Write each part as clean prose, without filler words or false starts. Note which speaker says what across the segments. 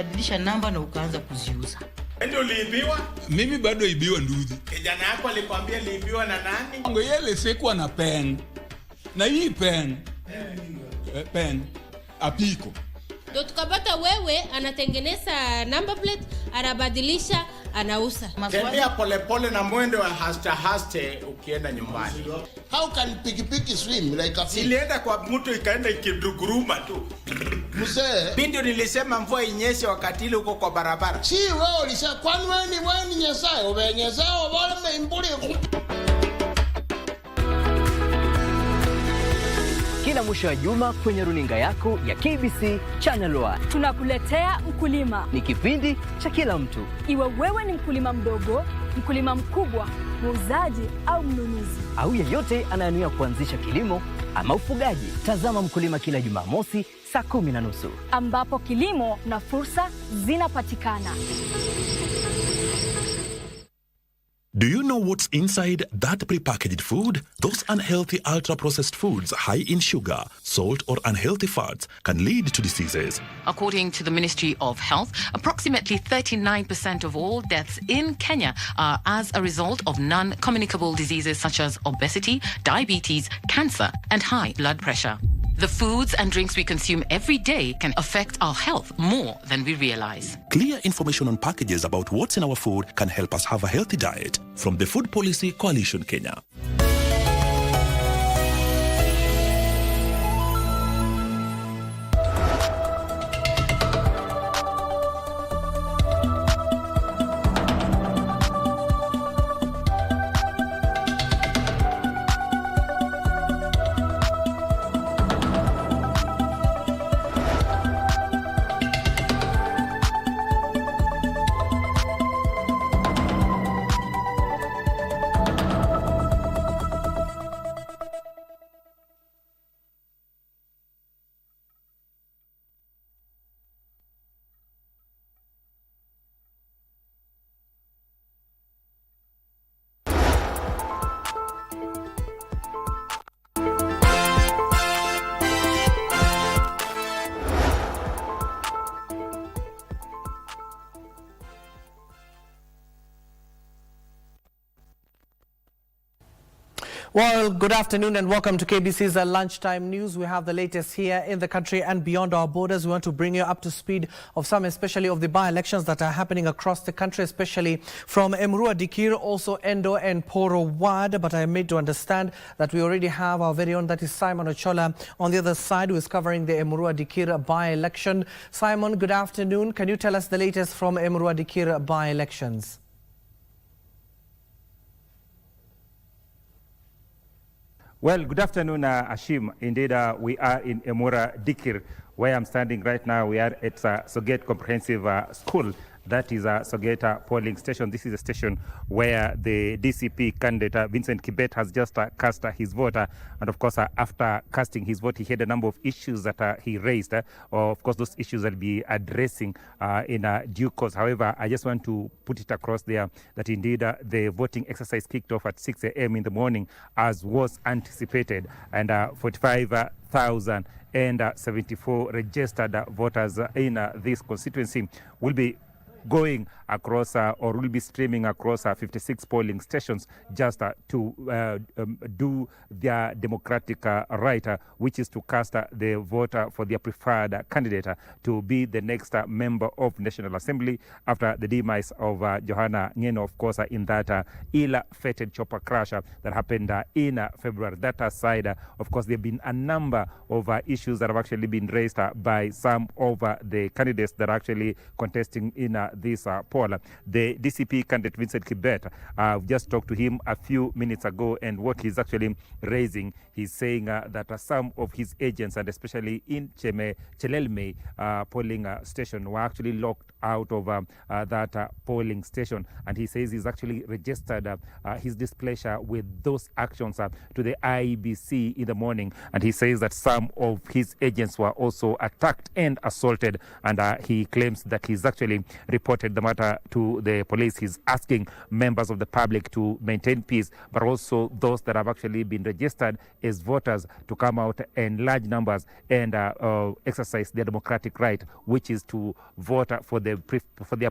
Speaker 1: ulibadilisha namba na ukaanza kuziuza.
Speaker 2: Ndio uliibiwa?
Speaker 3: Mimi bado ibiwa nduzi.
Speaker 2: Kijana yako alikwambia aliibiwa na nani?
Speaker 3: Ngo yele sikuwa na pen. Na hii pen. Pen. Apiko.
Speaker 4: Ndio tukapata wewe anatengeneza number plate, anabadilisha, anauza.
Speaker 2: Tembea polepole na mwendo wa haste ukienda nyumbani.
Speaker 5: How can pikipiki swim like a fish?
Speaker 2: Ilienda kwa mtu ikaenda ikiduguruma tu.
Speaker 5: Mzee,
Speaker 2: Bindio nilisema mvua inyeshe wakati ile uko kwa barabara.
Speaker 5: Si wewe ulisema kwani wewe ni nyesaye, ubenyezao wale mbuli.
Speaker 6: Kila mwisho wa juma kwenye runinga yako ya KBC Channel 1
Speaker 7: tunakuletea Mkulima.
Speaker 6: Ni kipindi cha kila mtu.
Speaker 7: Iwe wewe ni mkulima mdogo, mkulima mkubwa, muuzaji au mnunuzi,
Speaker 6: au yeyote anayenuia kuanzisha kilimo ama ufugaji. Tazama Mkulima kila Jumamosi saa 10:30
Speaker 7: ambapo kilimo na fursa zinapatikana.
Speaker 8: Do you know what's inside that prepackaged food? Those unhealthy ultra-processed foods high in sugar, salt or unhealthy fats can lead to diseases.
Speaker 9: According to the Ministry of Health, approximately 39% of all deaths in Kenya are as a result of non-communicable diseases such as obesity, diabetes, cancer and high blood pressure. The foods and drinks we consume every day can affect our health more than we realize.
Speaker 8: Clear information on packages about what's in our food can help us have a healthy diet. From the Food Policy Coalition Kenya.
Speaker 10: Well, good afternoon and welcome to KBC's Lunchtime News. We have the latest here in the country and beyond our borders. We want to bring you up to speed of some, especially of the by-elections that are happening across the country, especially from Emurua Dikirr, also Endo and Poro Ward. But I am made to understand that we already have our very own, that is Simon Ochola, on the other side, who is covering the Emurua Dikirr by-election. Simon, good afternoon. Can you tell us the latest from Emurua Dikirr by-elections?
Speaker 11: Well, good afternoon, Hashim. Indeed, we are in Emurua Dikirr, where I'm standing right now. We are at Soget Comprehensive School. That is a Sogeta polling station. This is a station where the DCP candidate Vincent Kibet has just cast his vote. And of course, after casting his vote, he had a number of issues that he raised. Of course, those issues I'll be addressing in due course. However, I just want to put it across there that indeed the voting exercise kicked off at 6 a.m. in the morning as was anticipated. And 45,074 registered voters in this constituency will be going across or will be streaming across 56 polling stations just to do their democratic right, which is to cast the vote for their preferred candidate to be the next member of National Assembly after the demise of Johanna Ngeno, of course, in that ill-fated chopper crash that happened in February. That aside, of course, there have been a number of issues that have actually been raised by some of the candidates that are actually contesting in this poll. The DCP candidate Vincent Kibet, I've just talked to him a few minutes ago, and what he's actually raising, he's saying that some of his agents, and especially in Chelelme polling station, were actually locked out of that polling station. And he says he's actually registered his displeasure with those actions to the IEBC in the morning. And he says that some of his agents were also attacked and assaulted. And he claims that he's actually reported the matter to the police. He's asking members of the public to maintain peace, but also those that have actually been registered as voters to come out in large numbers and exercise their democratic right, which is to vote for their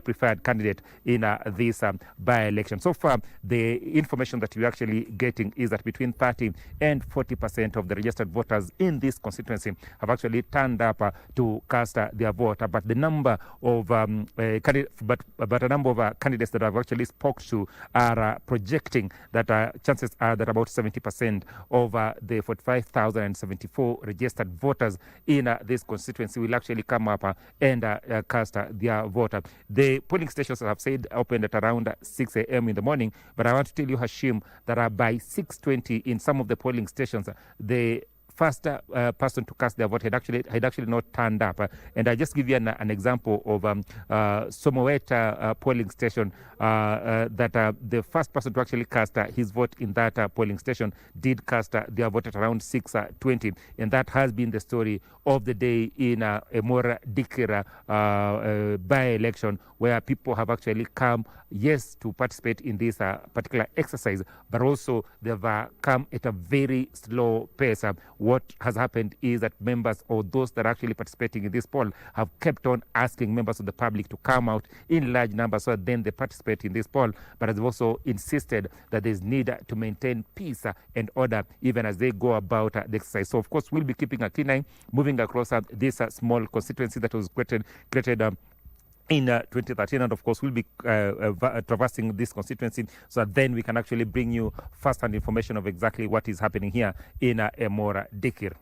Speaker 11: preferred candidate in this by-election. So far, the information that we're actually getting is that between 30 and 40% of the registered voters in this constituency have actually turned up to cast their vote. But the number of a number of candidates that I've actually spoke to are projecting that chances are that about 70% of the 45,074 registered voters in this constituency will actually come up and cast their vote. The polling stations, have said, opened at around 6 a.m. in the morning, but I want to tell you, Hashim, that by 6:20 in some of the polling stations, the first person to cast their vote had actually not turned up. And I just give you an example of Somoweta polling station that the first person to actually cast his vote in that polling station did cast their vote at around 6:20. And that has been the story of the day in Emurua Dikirr by-election, where people have actually come, yes, to participate in this particular exercise, but also they've come at a very slow pace. What has happened is that members or those that are actually participating in this poll have kept on asking members of the public to come out in large numbers so that then they participate in this poll, but has also insisted that there's need to maintain peace and order even as they go about the exercise. So, of course, we'll be keeping a keen eye moving across this small constituency that was created in 2013, and of course we'll be traversing this constituency so that then we can actually bring you first-hand information of exactly what is happening here in Emurua Dikirr.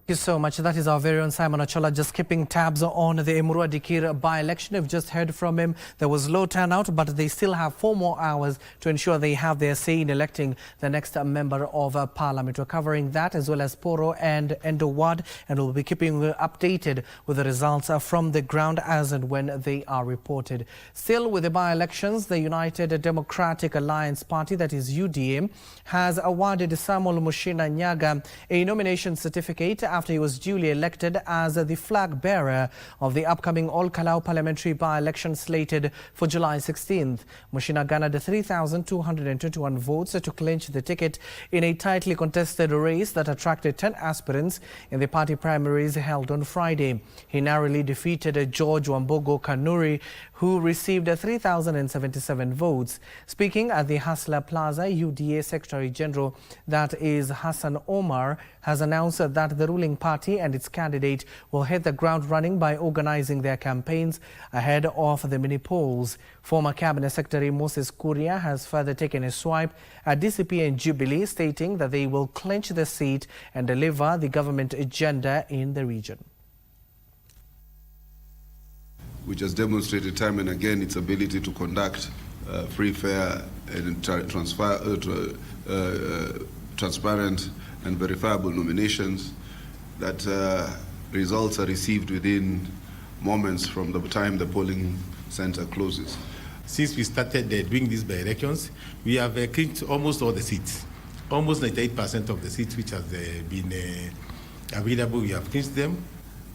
Speaker 10: Thank you so much. That is our very own Simon Achola just keeping tabs on the Emurua Dikirr by-election. We've just heard from him. There was low turnout, but they still have 4 more hours to ensure they have their say in electing the next member of parliament. We're covering that as well as Poro and Endo Ward, and we'll be keeping you updated with the results from the ground as and when they are reported. Still with the by-elections, the United Democratic Alliance Party, that is UDA, has awarded Samuel Kirinyaga a nomination certificate after he was duly elected as the flag bearer of the upcoming Kalou parliamentary by-election slated for July 16th. Mushina garnered 3,221 votes to clinch the ticket in a tightly contested race that attracted 10 aspirants in the party primaries held on Friday. He narrowly defeated George Wambogo Kanuri, who received 3,077 votes. Speaking at the Hustler Plaza, UDA Secretary General, that is Hassan Omar, has announced that the ruling party and its candidate will hit the ground running by organizing their campaigns ahead of the mini polls. Former Cabinet Secretary Moses Kuria has further taken a swipe at DCP and Jubilee, stating that they will clinch the seat and deliver the government agenda in the region.
Speaker 12: Which has demonstrated time and again its ability to conduct free, fair, and transparent and verifiable nominations, that results are received within moments from the time the polling center closes.
Speaker 13: Since we started doing these by-elections, we have clinched almost all the seats. Almost 98% of the seats which have been available, we have clinched them.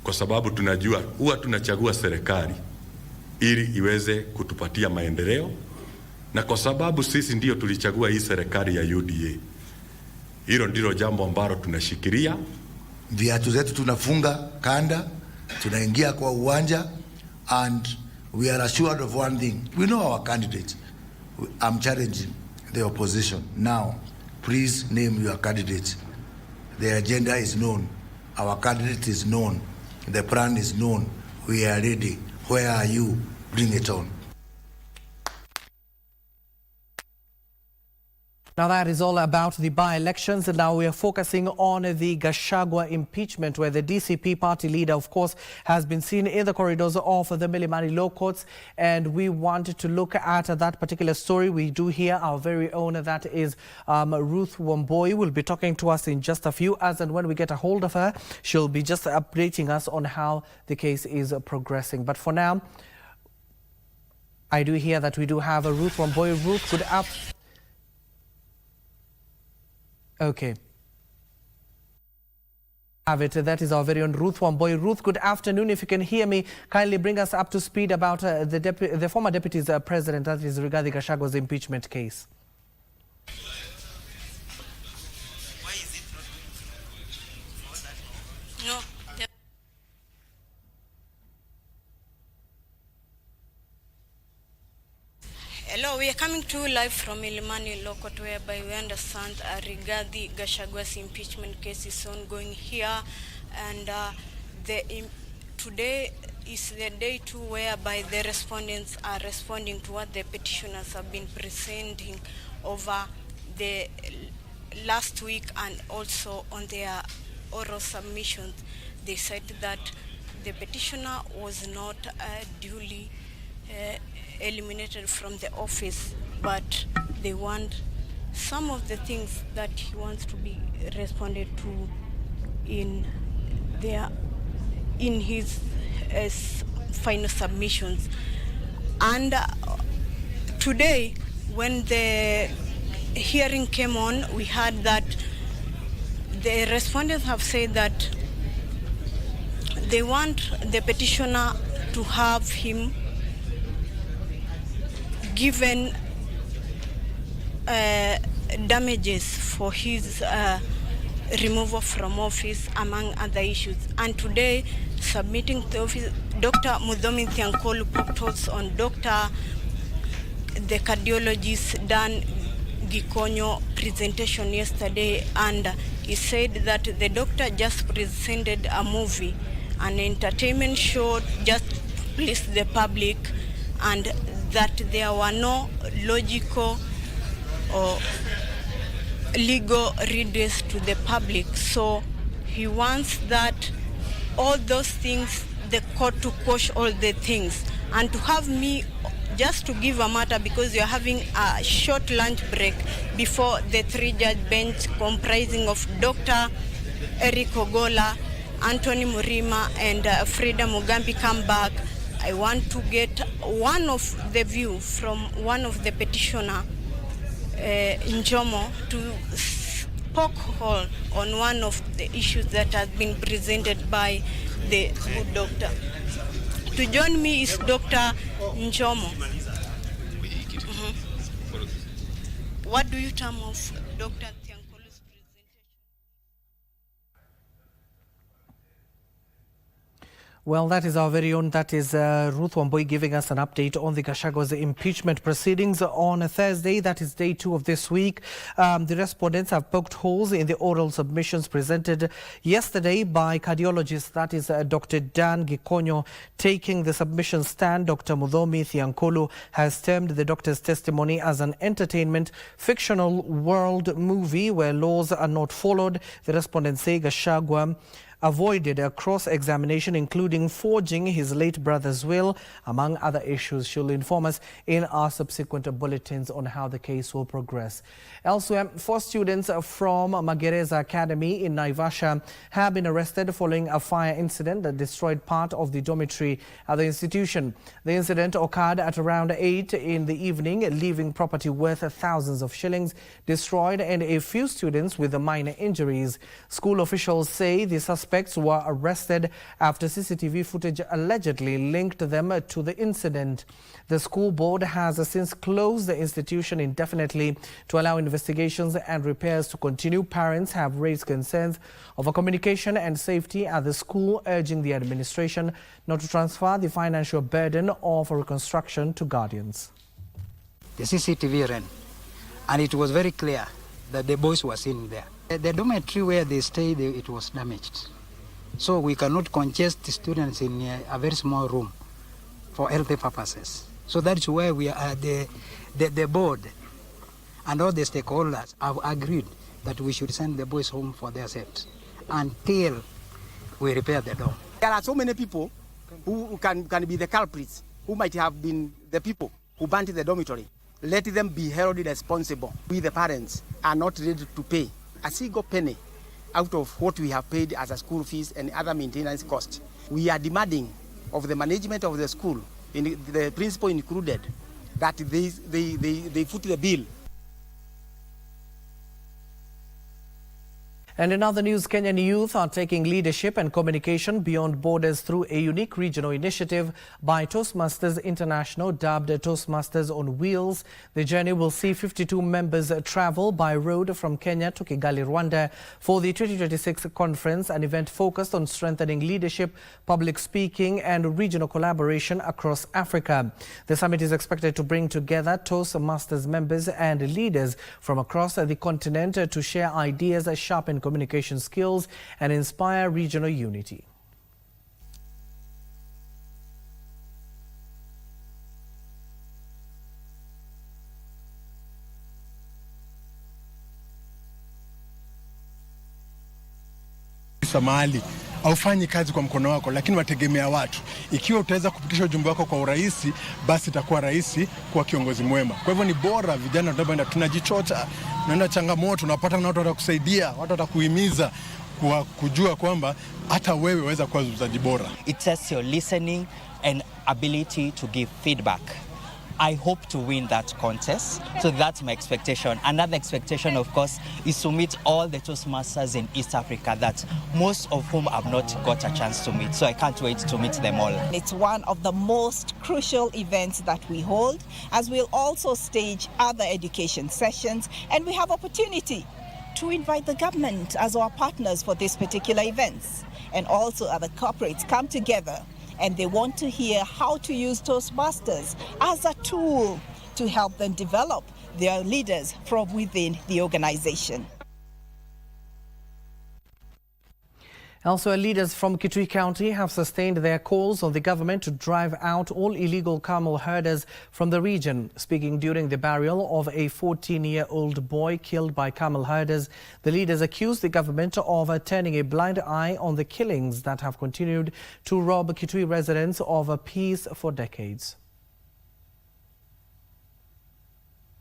Speaker 14: Kwa sababu tunajua huwa tunachagua serikali ili iweze kutupatia maendeleo, na kwa sababu sisi ndio tulichagua hii serikali ya UDA, hilo ndilo jambo ambalo tunashikilia.
Speaker 15: Viatu zetu tunafunga kanda, tunaingia kwa uwanja, and we are assured of one thing. We know our candidate. I'm challenging the opposition. Now, please name your candidate. The agenda is known. Our candidate is known. The plan is known. We are ready. Where are you? Bring it on.
Speaker 10: Now that is all about the by-elections, and now we are focusing on the Gachagua impeachment, where the DCP party leader, of course, has been seen in the corridors of the Milimani Law Courts, and we wanted to look at that particular story. We do hear our very own, that is Ruth Wamboi, will be talking to us in just a few hours, and when we get a hold of her, she'll be just updating us on how the case is progressing. But for now, I do hear that we do have a Ruth Wamboi. Ruth, good afternoon. Okay. Have it. That is our very own Ruth Wamboi. Ruth, good afternoon. If you can hear me, kindly bring us up to speed about the former deputy's president, that is regarding Gachagua's impeachment case.
Speaker 16: No. Hello, we are coming to you live from Milimani Law Court, whereby we understand regarding Gachagua's impeachment case is ongoing here, and today is the day 2 whereby the respondents are responding to what the petitioners have been presenting over the last week, and also on their oral submissions. They said that the petitioner was not duly eliminated from the office, but they want some of the things that he wants to be responded to in his final submissions. And today, when the hearing came on, we heard that the respondents have said that they want the petitioner to have him given damages for his removal from office, among other issues. And today, submitting to the office, Dr. Mudhomi Thiankolu put thoughts on the cardiologist Dan Gikonyo presentation yesterday, and he said that the doctor just presented a movie, an entertainment show, just to please the public, and that there were no logical or legal redress to the public. So he wants that all those things, the court to quash all the things, and to have me just to give a matter, because you're having a short lunch break before the 3-judge bench comprising of Dr. Eric Ogola, Anthony Murima, and Frida Mugambi come back. I want to get one of the view from one of the petitioner, Njomo, to poke hole on one of the issues that has been presented by the good doctor. To join me is Dr. Njomo. What do you term of Dr. Thiankolu's presentation?
Speaker 10: Well, that is our very own, that is Ruth Wamboi giving us an update on the Gachagua's impeachment proceedings on a Thursday. That is day 2 of this week. The respondents have poked holes in the oral submissions presented yesterday by cardiologist, that is Dr. Dan Gikonyo. Taking the submission stand, Dr. Mudhomi Thiankolu has termed the doctor's testimony as an entertainment fictional world movie where laws are not followed. The respondents say Gachagua avoided a cross-examination, including forging his late brother's will, among other issues. She'll inform us in our subsequent bulletins on how the case will progress. Elsewhere, 4 students from Magereza Academy in Naivasha have been arrested following a fire incident that destroyed part of the dormitory at the institution. The incident occurred at around 8 in the evening, leaving property worth thousands of shillings destroyed and a few students with minor injuries. School officials say the suspects were arrested after CCTV footage allegedly linked them to the incident. The school board has since closed the institution indefinitely to allow investigations and repairs to continue. Parents have raised concerns over communication and safety at the school, urging the administration not to transfer the financial burden of reconstruction to guardians.
Speaker 17: The CCTV ran, and it was very clear that the boys were seen there. The dormitory where they stayed, it was damaged. So we cannot congest the students in a very small room for healthy purposes. So that's where we are, the board and all the stakeholders have agreed that we should send the boys home for their safety until we repair the dome.
Speaker 18: There are so many people who can be the culprits, who might have been the people who burnt the dormitory. Let them be held responsible. We, the parents, are not ready to pay a single penny out of what we have paid as a school fees and other maintenance costs. We are demanding of the management of the school, the principal included, that they foot the bill.
Speaker 10: And in other news, Kenyan youth are taking leadership and communication beyond borders through a unique regional initiative by Toastmasters International, dubbed Toastmasters on Wheels. The journey will see 52 members travel by road from Kenya to Kigali, Rwanda for the 2026 conference, an event focused on strengthening leadership, public speaking and regional collaboration across Africa. The summit is expected to bring together Toastmasters members and leaders from across the continent to share ideas, sharpen communication skills and inspire regional unity.
Speaker 13: Mahali haufanyi kazi kwa mkono wako, lakini wategemea watu. Ikiwa utaweza kupitisha ujumbe wako kwa urahisi, basi itakuwa rahisi kuwa kiongozi mwema. Kwa hivyo ni bora vijana tunapoenda tunajichota, tunaenda changamoto, tunapata na watu watakusaidia, watu watakuhimiza kujua kwamba hata wewe waweza kuwa mzaji bora.
Speaker 19: It tests your listening and ability to give feedback. I hope to win that contest, so that's my expectation. Another expectation, of course, is to meet all the Toastmasters in East Africa, that most of whom have not got a chance to meet, so I can't wait to meet them all.
Speaker 20: It's one of the most crucial events that we hold, as we'll also stage other education sessions, and we have opportunity to invite the government as our partners for these particular events, and also other corporates come together and they want to hear how to use Toastmasters as a tool to help them develop their leaders from within the organization.
Speaker 10: Elsewhere, leaders from Kitui County have sustained their calls on the government to drive out all illegal camel herders from the region. Speaking during the burial of a 14-year-old boy killed by camel herders, the leaders accused the government of turning a blind eye on the killings that have continued to rob Kitui residents of peace for decades.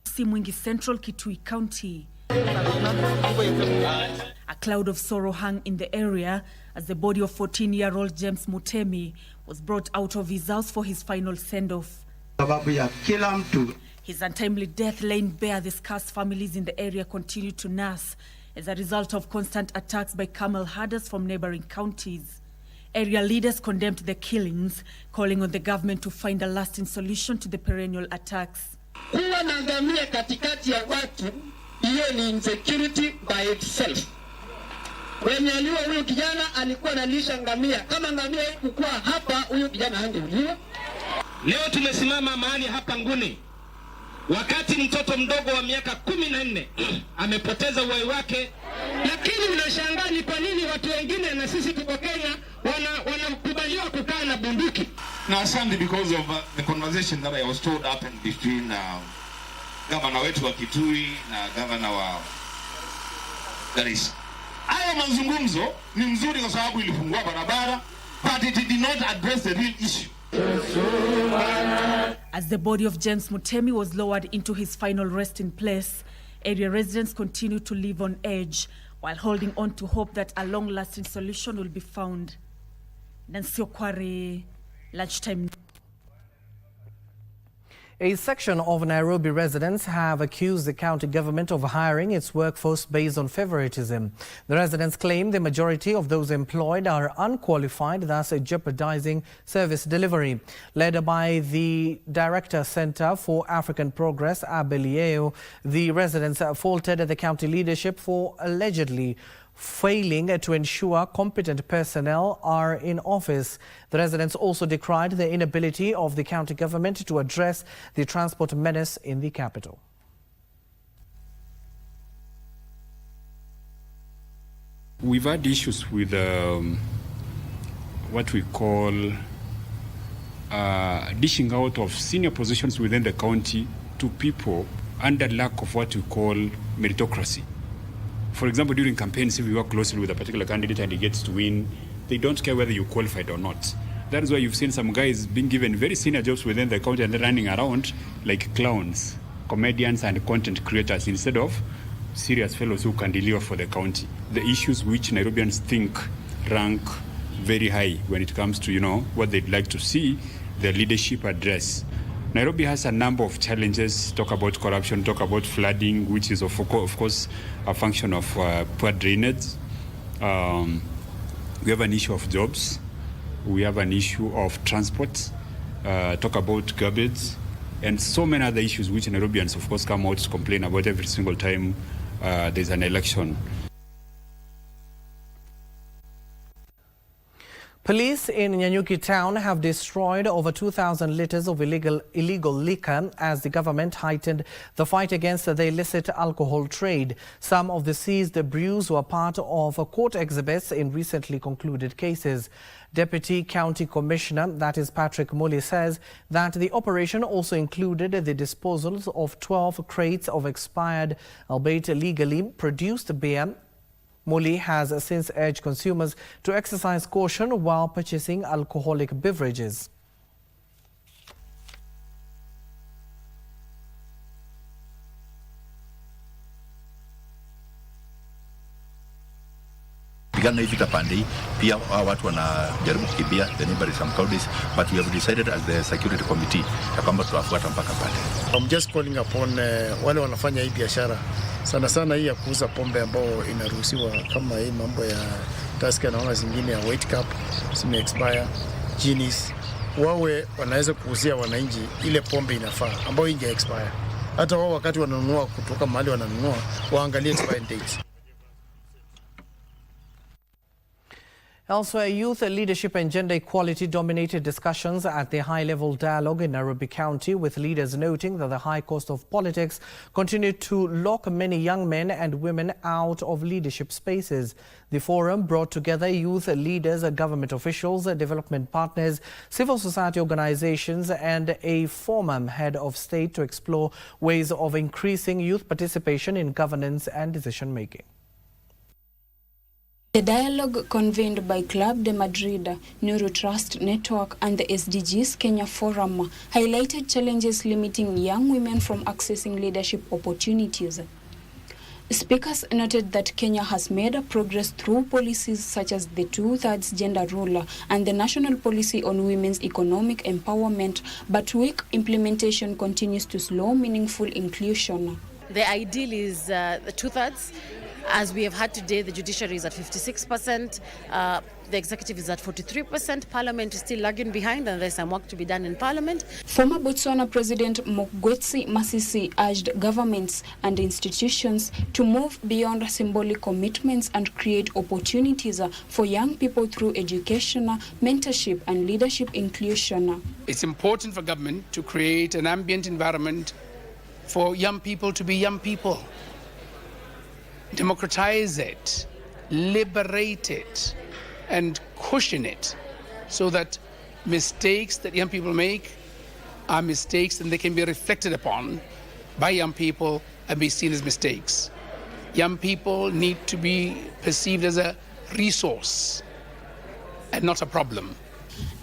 Speaker 21: Simwingi Central, Kitui County. A cloud of sorrow hung in the area as the body of 14-year-old James Mutemi was brought out of his house for his final send-off. His untimely death laying bare the scars families in the area continue to nurse as a result of constant attacks by camel herders from neighboring counties. Area leaders condemned the killings, calling on the government to find a lasting solution to the perennial attacks.
Speaker 5: Kuwa na ngamia katikati ya watu, hiyo ni insecurity by itself. Wenye aliwa huyu kijana alikuwa analisha ngamia. Kama ngamia haikuwa hapa, huyu kijana hangeuliwa. Leo tumesimama mahali hapa Nguni, wakati mtoto mdogo wa miaka 14 amepoteza uhai wake, lakini unashangaa ni kwa nini watu wengine na sisi tuko Kenya wanakubaliwa kukaa na bunduki.
Speaker 22: Now, Sunday, because of the conversation that I was told happened between Governor wetu wa Kitui na Governor wa Garissa. Haya mazungumzo ni mzuri kwa sababu ilifungua barabara, but it did not address the real issue.
Speaker 21: As the body of James Mutemi was lowered into his final resting place, area residents continue to live on edge while holding on to hope that a long-lasting solution will be found. Nancy Okware, Lunchtime.
Speaker 10: A section of Nairobi residents have accused the county government of hiring its workforce based on favoritism. The residents claim the majority of those employed are unqualified, thus jeopardizing service delivery. Led by the Director Center for African Progress, Abdiaziz, the residents faulted the county leadership for allegedly failing to ensure competent personnel are in office. The residents also decried the inability of the county government to address the transport menace in the capital.
Speaker 23: We've had issues with what we call dishing out of senior positions within the county to people
Speaker 1: under lack of what we call meritocracy. For example, during campaigns, if you work closely with a particular candidate and he gets to win, they don't care whether you qualified or not. That is why you've seen some guys being given very senior jobs within the county and they're running around like clowns, comedians and content creators instead of serious fellows who can deliver for the county. The issues which Nairobians think rank very high when it comes to, what they'd like to see the leadership address. Nairobi has a number of challenges. Talk about corruption, talk about flooding, which is of course a function of poor drainage. We have an issue of jobs. We have an issue of transport. Talk about garbage, and so many other issues which Nairobians of course come out to complain about every single time there's an election.
Speaker 10: Police in Nyanyuki town have destroyed over 2,000 litres of illegal liquor as the government heightened the fight against the illicit alcohol trade. Some of the seized brews were part of court exhibits in recently concluded cases. Deputy County Commissioner, that is Patrick Muli, says that the operation also included the disposals of 12 crates of expired, albeit legally produced beer. Muli has since urged consumers to exercise caution while purchasing alcoholic beverages.
Speaker 3: Pigana hivi tapandi pia watu wanajaribu kukimbia the neighboring some counties, but we have decided as the security committee ya kwamba tutafuata mpaka pale.
Speaker 4: I'm just calling upon wale wanafanya hii biashara sana hii ya kuuza pombe ambao inaruhusiwa kama hii mambo ya Tusker na zingine ya White Cup sime expire Guinness, wawe wanaweza kuuzia wananchi ile pombe inafaa ambayo inge expire. Hata wao wakati wananunua kutoka mahali wananunua waangalie expire dates.
Speaker 10: Elsewhere, youth leadership and gender equality dominated discussions at the high-level dialogue in Nairobi County, with leaders noting that the high cost of politics continued to lock many young men and women out of leadership spaces. The forum brought together youth leaders, government officials, development partners, civil society organizations and a former head of state to explore ways of increasing youth participation in governance and decision-making.
Speaker 24: The dialogue convened by Club de Madrid, Neuro Trust Network and the SDGs Kenya Forum highlighted challenges limiting young women from accessing leadership opportunities. Speakers noted that Kenya has made progress through policies such as the 2/3 gender rule and the national policy on women's economic empowerment, but weak implementation continues to slow meaningful inclusion.
Speaker 25: The ideal is the 2/3. As we have had today, the judiciary is at 56%, the executive is at 43%, parliament is still lagging behind, and there's some work to be done in parliament.
Speaker 24: Former Botswana President Mokgweetsi Masisi urged governments and institutions to move beyond symbolic commitments and create opportunities for young people through education, mentorship and leadership inclusion.
Speaker 26: It's important for government to create an ambient environment for young people to be young people. Democratize it, liberate it, and cushion it so that mistakes that young people make are mistakes and they can be reflected upon by young people and be seen as mistakes. Young people need to be perceived as a resource and not a problem.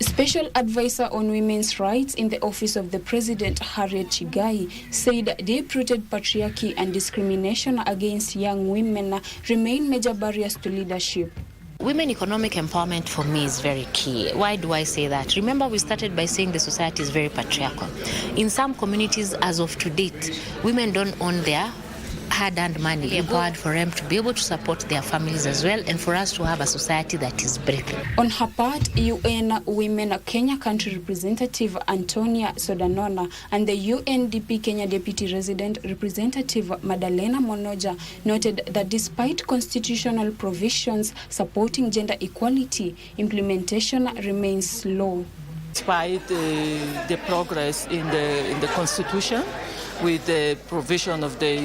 Speaker 24: Special Advisor on Women's Rights in the Office of the President, Harriet Chigai, said deep-rooted patriarchy and discrimination against young women remain major barriers to leadership.
Speaker 27: Women economic empowerment for me is very key. Why do I say that? Remember, we started by saying the society is very patriarchal. In some communities, as of to date, women don't own their hard-earned money, empowered for them to be able to support their families as well, and for us to have a society that is breathing.
Speaker 24: On her part, UN Women Kenya Country Representative Antonia Sodanona and the UNDP Kenya Deputy Resident Representative Madalena Monoja noted that despite constitutional provisions supporting gender equality, implementation remains slow.
Speaker 28: Despite the progress in the Constitution, with the provision of the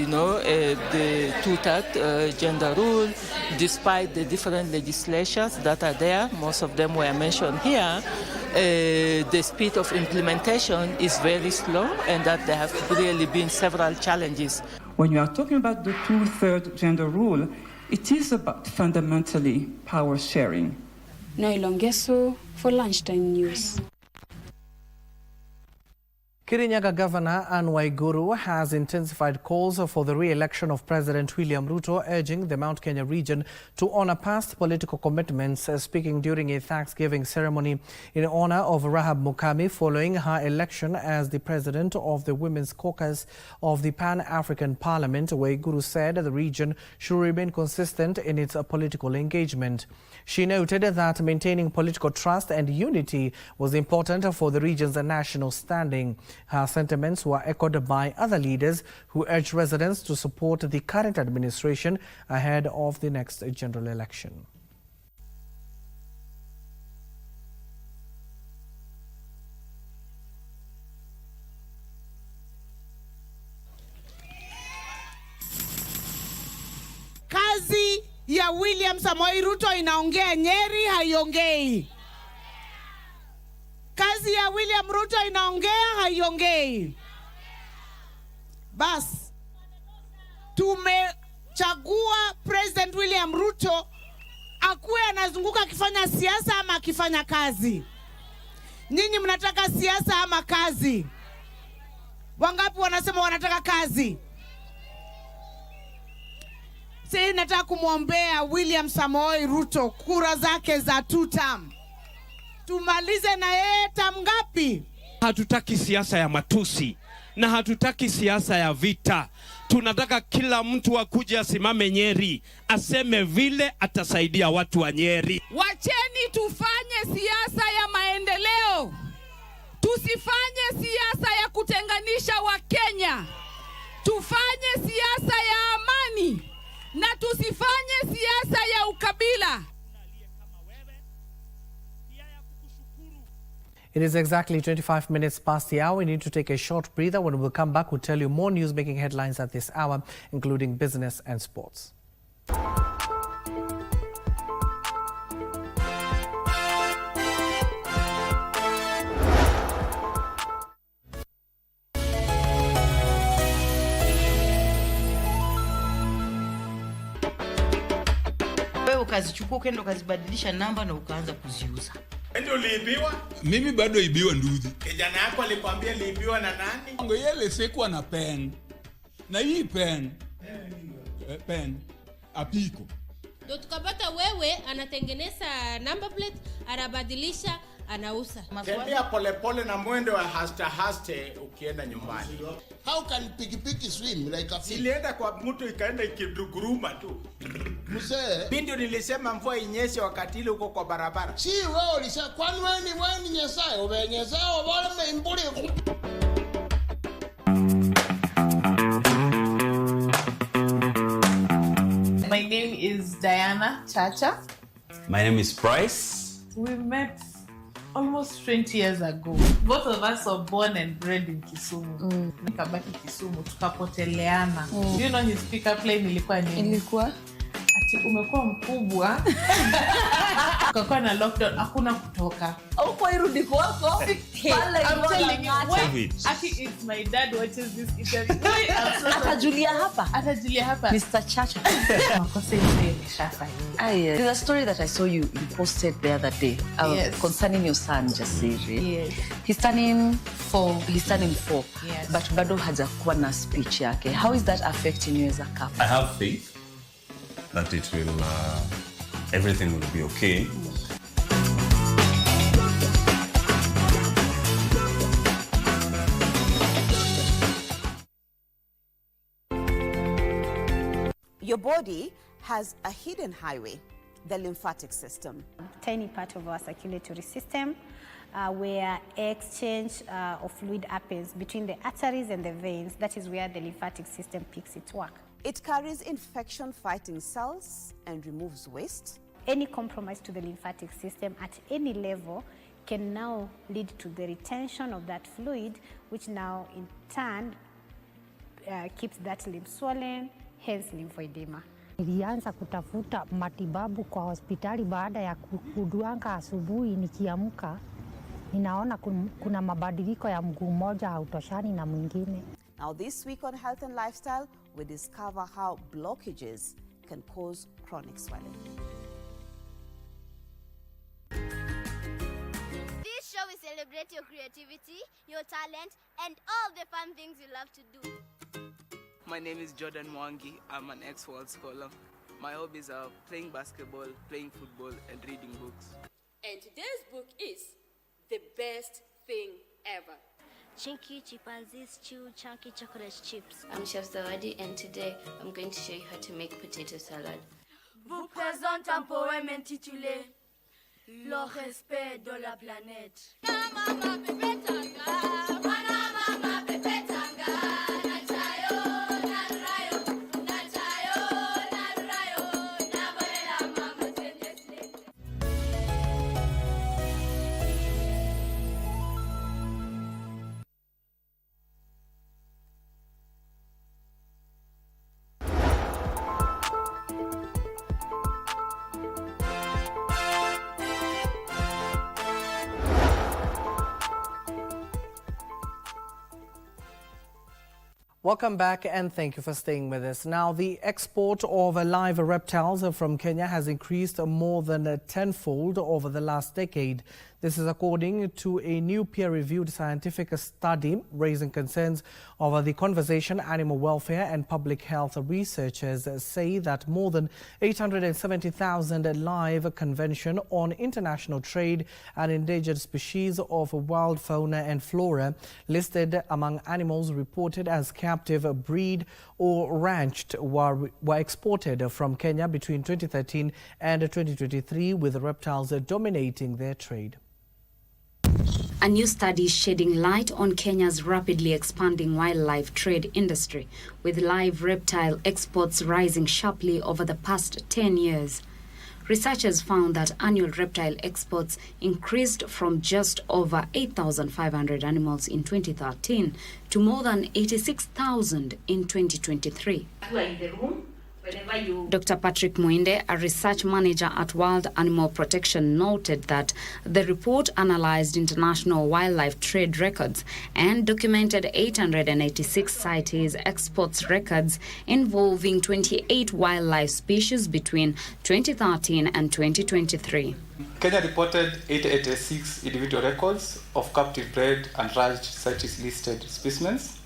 Speaker 28: 2/3 gender rule, despite the different legislations that are there, most of them were mentioned here, the speed of implementation is very slow and that there have really been several challenges.
Speaker 2: When you are talking about the 2/3 gender rule, it is about fundamentally power sharing.
Speaker 24: Noilongeso for Lunchtime News.
Speaker 10: Kirinyaga Governor Anne Waiguru has intensified calls for the re-election of President William Ruto, urging the Mount Kenya region to honor past political commitments. Speaking during a Thanksgiving ceremony in honor of Rahab Mukami following her election as the president of the Women's Caucus of the Pan-African Parliament, Waiguru said the region should remain consistent in its political engagement. She noted that maintaining political trust and unity was important for the region's national standing. Her sentiments were echoed by other leaders who urged residents to support the current administration ahead of the next general election.
Speaker 6: Kazi ya William Samoei Ruto inaongea, Nyeri haiongei. Kazi ya William Ruto inaongea, haiongei. Bas, tumechagua President William Ruto akuwe anazunguka akifanya siasa ama akifanya kazi. Nyinyi mnataka siasa ama kazi? Wangapi wanasema wanataka kazi? Sisi nataka kumwombea William Samoei Ruto kura zake za 2 term. Tumalize na yeye term ngapi?
Speaker 7: Hatutaki siasa ya matusi na hatutaki siasa ya vita. Tunataka kila mtu akuje asimame Nyeri, aseme vile atasaidia watu wa Nyeri.
Speaker 6: Wacheni tufanye siasa ya maendeleo. Tusifanye siasa ya kutenganisha Wakenya. Tufanye siasa ya amani na tusifanye siasa ya ukabila.
Speaker 10: It is exactly 25 minutes past the hour. We need to take a short breather. When we'll come back, we'll tell you more news making headlines at this hour, including business and sports.
Speaker 8: Wewe ukazichukua ukaenda ukazibadilisha namba na ukaanza kuziuza.
Speaker 9: Ndio liibiwa?
Speaker 11: Mimi bado ibiwa nduzi.
Speaker 9: Kijana yako alikwambia liibiwa na nani?
Speaker 11: Ngo yele sikuwa na pen. Na hii pen. Pen. Apiko.
Speaker 12: Ndio tukapata wewe anatengeneza number plate, anabadilisha, anauza.
Speaker 9: Tembea polepole na mwendo wa haste ukienda nyumbani.
Speaker 11: How can pikipiki swim like a fish?
Speaker 9: Ilienda kwa mtu ikaenda ikiduguruma tu.
Speaker 11: Mzee,
Speaker 9: bindio nilisema mvua inyeshe wakati ile uko kwa barabara.
Speaker 11: Si wewe ulisema kwani wewe ni nyesaye, ubenyesaye wale mbuli.
Speaker 14: My name is Diana Chacha.
Speaker 29: My name is Bryce.
Speaker 14: We met almost 20 years ago. Both of us were born and bred in Kisumu. Nikabaki Kisumu, tukapoteleana. Do you know his pick-up line ilikuwa nini?
Speaker 12: Ilikuwa?
Speaker 14: Ati umekuwa mkubwa. Kukakuwa na lockdown, hakuna kutoka.
Speaker 12: Huko irudi kwako.
Speaker 14: I'm telling you, wait. Aki, it's my dad watches this interview.
Speaker 12: Atajulia hapa.
Speaker 14: Atajulia hapa.
Speaker 12: Mr. Chacha.
Speaker 14: Makose
Speaker 12: There's a story that I saw you posted the other day concerning your son Jasiri.
Speaker 14: Yes.
Speaker 12: He's turning 4. He's turning 4.
Speaker 14: Yes.
Speaker 12: But bado hajakuwa na speech yake. How is that affecting you as a couple?
Speaker 29: I have faith that it will, everything will be okay.
Speaker 30: Your body has a hidden highway, the lymphatic system.
Speaker 31: Tiny part of our circulatory system where exchange of fluid happens between the arteries and the veins. That is where the lymphatic system picks its work.
Speaker 30: It carries infection-fighting cells and removes waste.
Speaker 31: Any compromise to the lymphatic system at any level can now lead to the retention of that fluid, which now in turn keeps that lymph swollen, hence lymphoedema.
Speaker 32: Nilianza kutafuta matibabu kwa hospitali baada ya kuduanga asubuhi nikiamka Ninaona kuna mabadiliko ya mguu mmoja hautoshani na mwingine.
Speaker 30: Now this week on Health and Lifestyle, we discover how blockages can cause chronic swelling.
Speaker 1: This show will celebrate your creativity, your talent, and all the fun things you love to do.
Speaker 5: My name is Jordan Mwangi. I'm an ex-world scholar. My hobbies are playing basketball, playing football, and reading books.
Speaker 13: And today's book is The Best Thing Ever.
Speaker 1: Chinky chimpanzees chew chunky chocolate chips.
Speaker 13: I'm Chef Zawadi, and today I'm going to show you how to make potato salad.
Speaker 1: Vous présente un poème intitulé Le respect de la planète.
Speaker 10: Welcome back and thank you for staying with us. Now, the export of live reptiles from Kenya has increased more than tenfold over the last decade. This is according to a new peer-reviewed scientific study raising concerns over the conservation, animal welfare and public health. Researchers say that more than 870,000 live Convention on International Trade and Endangered Species of Wild Fauna and Flora listed among animals reported as captive, bred or ranched were exported from Kenya between 2013 and 2023, with reptiles dominating their trade.
Speaker 24: A new study is shedding light on Kenya's rapidly expanding wildlife trade industry, with live reptile exports rising sharply over the past 10 years. Researchers found that annual reptile exports increased from just over 8,500 animals in 2013 to more than 86,000 in 2023. Dr. Patrick Mwinde, a research manager at Wild Animal Protection, noted that the report analyzed international wildlife trade records and documented 886 CITES exports records involving 28 wildlife species between 2013 and 2023.
Speaker 15: Kenya reported 886 individual records of captive bred and ranched CITES listed specimens,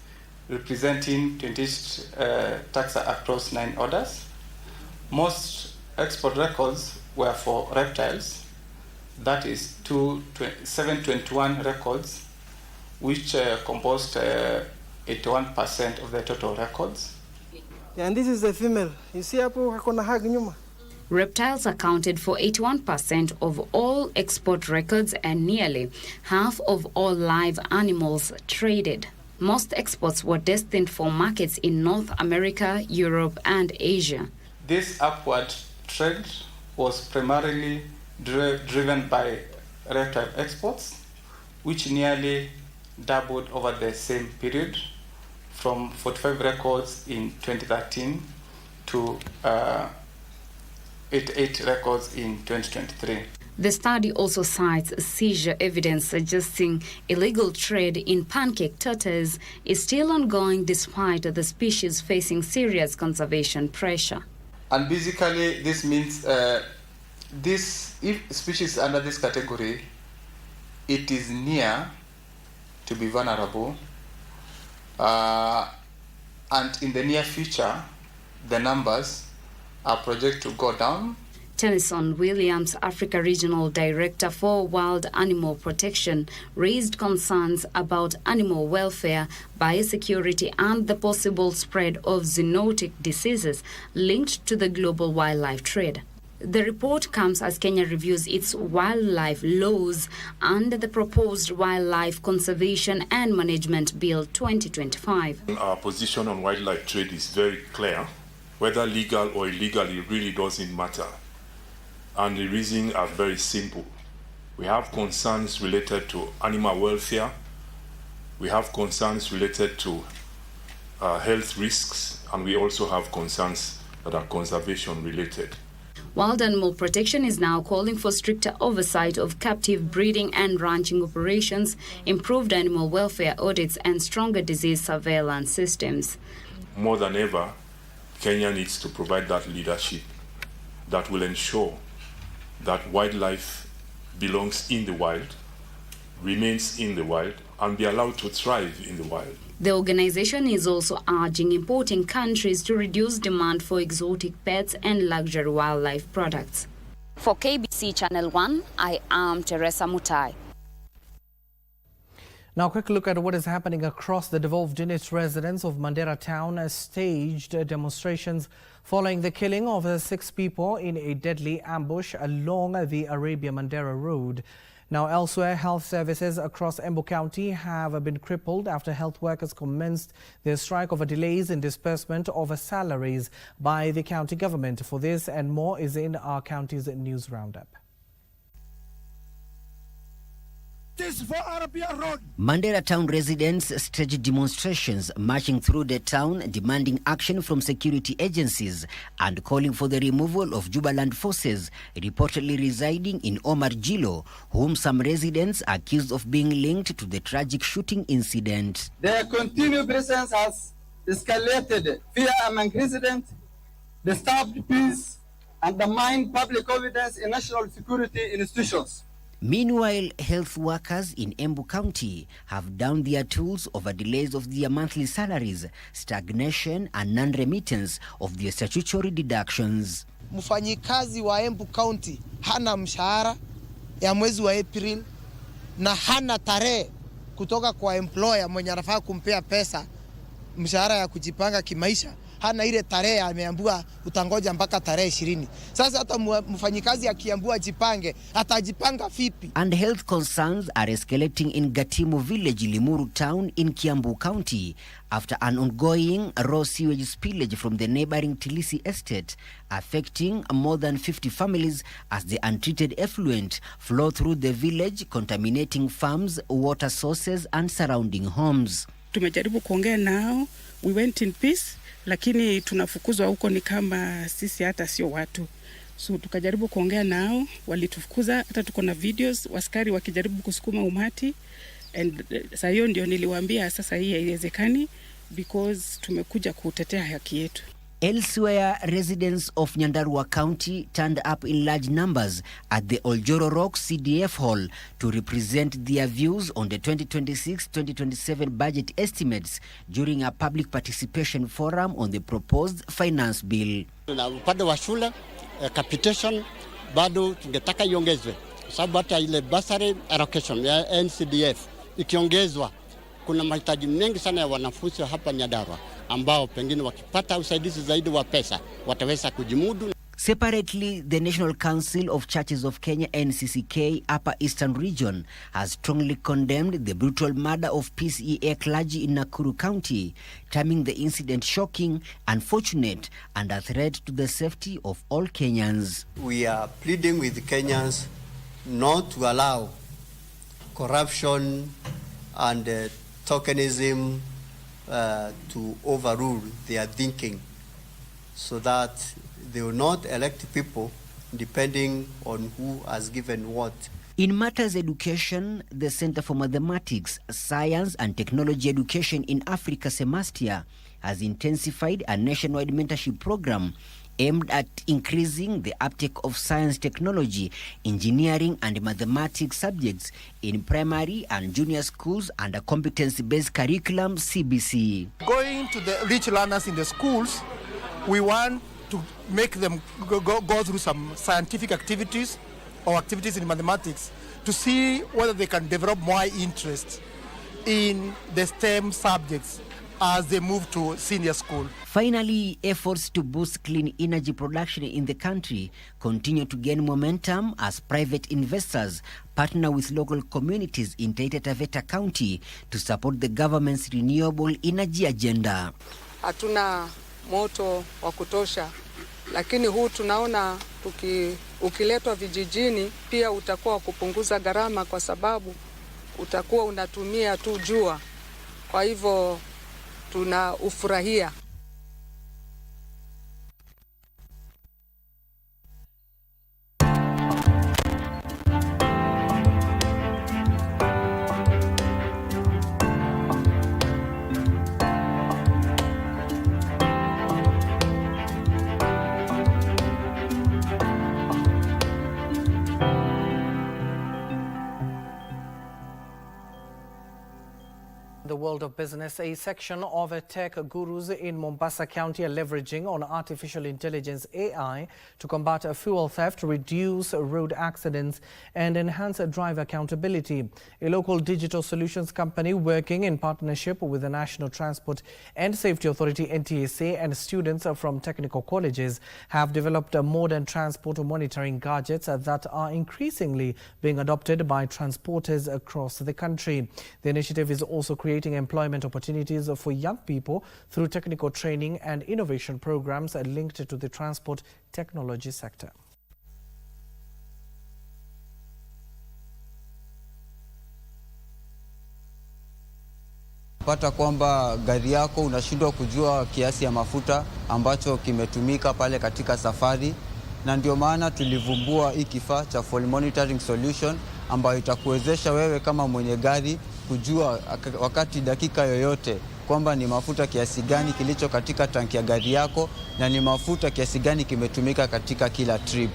Speaker 15: representing 28 taxa across 9 orders. Most export records were for reptiles, that is 721 records, which composed 81% of the total records.
Speaker 16: And this is the female. You see hapo hakuna hag nyuma.
Speaker 24: Reptiles accounted for 81% of all export records and nearly half of all live animals traded. Most exports were destined for markets in North America, Europe, and Asia.
Speaker 15: This upward trend was primarily driven by reptile exports, which nearly doubled over the same period, from 45 records in 2013 to 88 records in 2023.
Speaker 24: The study also cites seizure evidence suggesting illegal trade in pancake turtles is still ongoing despite the species facing serious conservation pressure.
Speaker 15: And basically this means if species under this category, it is near to be vulnerable, and in the near future the numbers are projected to go down.
Speaker 24: Tennyson Williams, Africa Regional Director for Wild Animal Protection, raised concerns about animal welfare, biosecurity, and the possible spread of zoonotic diseases linked to the global wildlife trade. The report comes as Kenya reviews its wildlife laws under the proposed Wildlife Conservation and Management Bill 2025.
Speaker 17: Our position on wildlife trade is very clear. Whether legal or illegal, it really doesn't matter. And the reasons are very simple. We have concerns related to animal welfare. We have concerns related to health risks. And we also have concerns that are conservation related.
Speaker 24: Wild Animal Protection is now calling for stricter oversight of captive breeding and ranching operations, improved animal welfare audits, and stronger disease surveillance systems.
Speaker 17: More than ever, Kenya needs to provide that leadership that will ensure that wildlife belongs in the wild, remains in the wild, and be allowed to thrive in the wild.
Speaker 24: The organization is also urging importing countries to reduce demand for exotic pets and luxury wildlife products.
Speaker 3: For KBC Channel 1, I am Teresa Mutai.
Speaker 10: Now, a quick look at what is happening across the devolved unit. Residents of Mandera town has staged demonstrations following the killing of 6 people in a deadly ambush along the Arabia-Mandera road. Now, elsewhere, health services across Embu County have been crippled after health workers commenced their strike over delays in disbursement of salaries by the county government. For this and more is in our county's news roundup.
Speaker 4: Mandera town residents staged demonstrations marching through the town demanding action from security agencies and calling for the removal of Jubaland forces reportedly residing in Omar Jilo, whom some residents accused of being linked to the tragic shooting incident.
Speaker 18: Their continued presence has escalated fear among residents, disturbed peace, undermined public confidence in national security institutions.
Speaker 4: Meanwhile, health workers in Embu County have downed their tools over delays of their monthly salaries, stagnation and non-remittance of their statutory deductions.
Speaker 19: Mfanyikazi wa Embu County hana mshahara ya mwezi wa April na hana tarehe kutoka kwa employer mwenye anafaa kumpea pesa mshahara ya kujipanga kimaisha. Hana ile tarehe, ameambiwa utangoja mpaka tarehe 20. Sasa hata mfanyikazi akiambiwa jipange, atajipanga vipi?
Speaker 4: And health concerns are escalating in Gatimu village, Limuru town in Kiambu County after an ongoing raw sewage spillage from the neighboring Tilisi estate affecting more than 50 families as the untreated effluent flow through the village, contaminating farms, water sources and surrounding homes.
Speaker 20: Tumejaribu kuongea nao, we went in peace, lakini tunafukuzwa huko ni kama sisi hata sio watu. So tukajaribu kuongea nao, walitufukuza, hata tuko na videos waskari wakijaribu kusukuma umati, and sasa hiyo ndio niliwaambia sasa hii haiwezekani because tumekuja kutetea haki yetu.
Speaker 4: Elsewhere, residents of Nyandarua County turned up in large numbers at the Oljoro Rock CDF Hall to represent their views on the 2026-2027 budget estimates during a public participation forum on the proposed finance bill.
Speaker 21: Na upande wa shule capitation bado tungetaka iongezwe, sababu hata ile bursary allocation ya NCDF ikiongezwa, kuna mahitaji mengi sana ya wanafunzi hapa Nyandarua ambao pengine wakipata usaidizi zaidi wa pesa wataweza kujimudu.
Speaker 4: Separately, the National Council of Churches of Kenya NCCK Upper Eastern Region has strongly condemned the brutal murder of PCEA clergy in Nakuru County, terming the incident shocking, unfortunate and a threat to the safety of all Kenyans.
Speaker 18: We are pleading with Kenyans not to allow corruption and tokenism to overrule their thinking, so that they will not elect people depending on who has given what.
Speaker 4: In matters education, the Center for Mathematics, Science and Technology Education in Africa, Semastia, has intensified a nationwide mentorship program aimed at increasing the uptake of science, technology, engineering and mathematics subjects in primary and junior schools under competency-based curriculum CBC.
Speaker 16: Going to the rich learners in the schools, we want to make them go through some scientific activities or activities in mathematics to see whether they can develop more interest in the STEM subjects as they move to senior school.
Speaker 4: Finally, efforts to boost clean energy production in the country continue to gain momentum as private investors partner with local communities in Taita Taveta County to support the government's renewable energy agenda.
Speaker 22: Hatuna moto wa kutosha, lakini huu tunaona ukiletwa vijijini pia utakuwa kupunguza gharama kwa sababu utakuwa unatumia tu jua. Kwa hivyo tunaufurahia.
Speaker 10: world of business, a section of tech gurus in Mombasa County are leveraging on artificial intelligence AI to combat fuel theft, reduce road accidents and enhance driver accountability. A local digital solutions company working in partnership with the National Transport and Safety Authority NTSA and students from technical colleges have developed modern transport monitoring gadgets that are increasingly being adopted by transporters across the country. The initiative is also creating employment opportunities for young people through technical training and innovation programs linked to the transport technology sector.
Speaker 2: Pata kwamba gari yako unashindwa kujua kiasi ya mafuta ambacho kimetumika pale katika safari, na ndio maana tulivumbua hii kifaa cha fuel monitoring solution ambayo itakuwezesha wewe kama mwenye gari kujua wakati dakika yoyote kwamba ni mafuta kiasi gani kilicho katika tanki ya gari yako na ni mafuta kiasi gani kimetumika katika kila trip.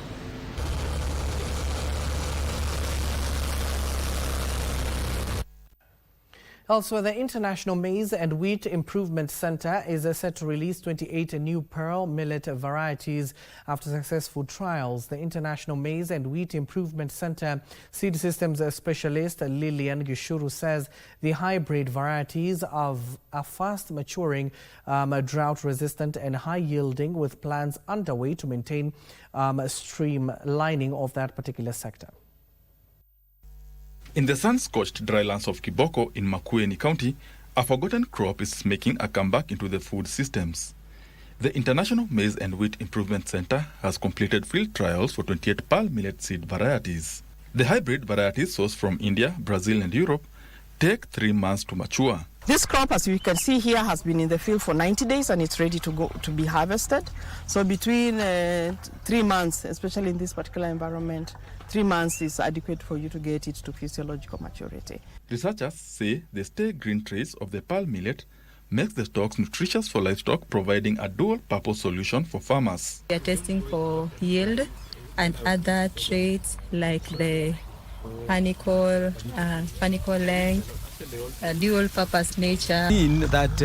Speaker 10: Elsewhere, the International Maize and Wheat Improvement Center is set to release 28 new pearl millet varieties after successful trials. The International Maize and Wheat Improvement Center seed systems specialist Lillian Gishuru says the hybrid varieties are fast maturing, drought resistant and high yielding, with plans underway to maintain streamlining of that particular sector.
Speaker 6: In the sun-scorched drylands of Kiboko in Makueni County, a forgotten crop is making a comeback into the food systems. The International Maize and Wheat Improvement Center has completed field trials for 28 pearl millet seed varieties. The hybrid varieties sourced from India, Brazil and Europe take 3 months to mature.
Speaker 7: This crop, as you can see here, has been in the field for 90 days and it's ready to be harvested. So between 3 months, especially in this particular environment, 3 months is adequate for you to get it to physiological maturity.
Speaker 6: Researchers say the stay green trace of the pearl millet makes the stalks nutritious for livestock, providing a dual-purpose solution for farmers.
Speaker 8: We are testing for yield and other traits like the panicle length, dual-purpose nature.
Speaker 9: In that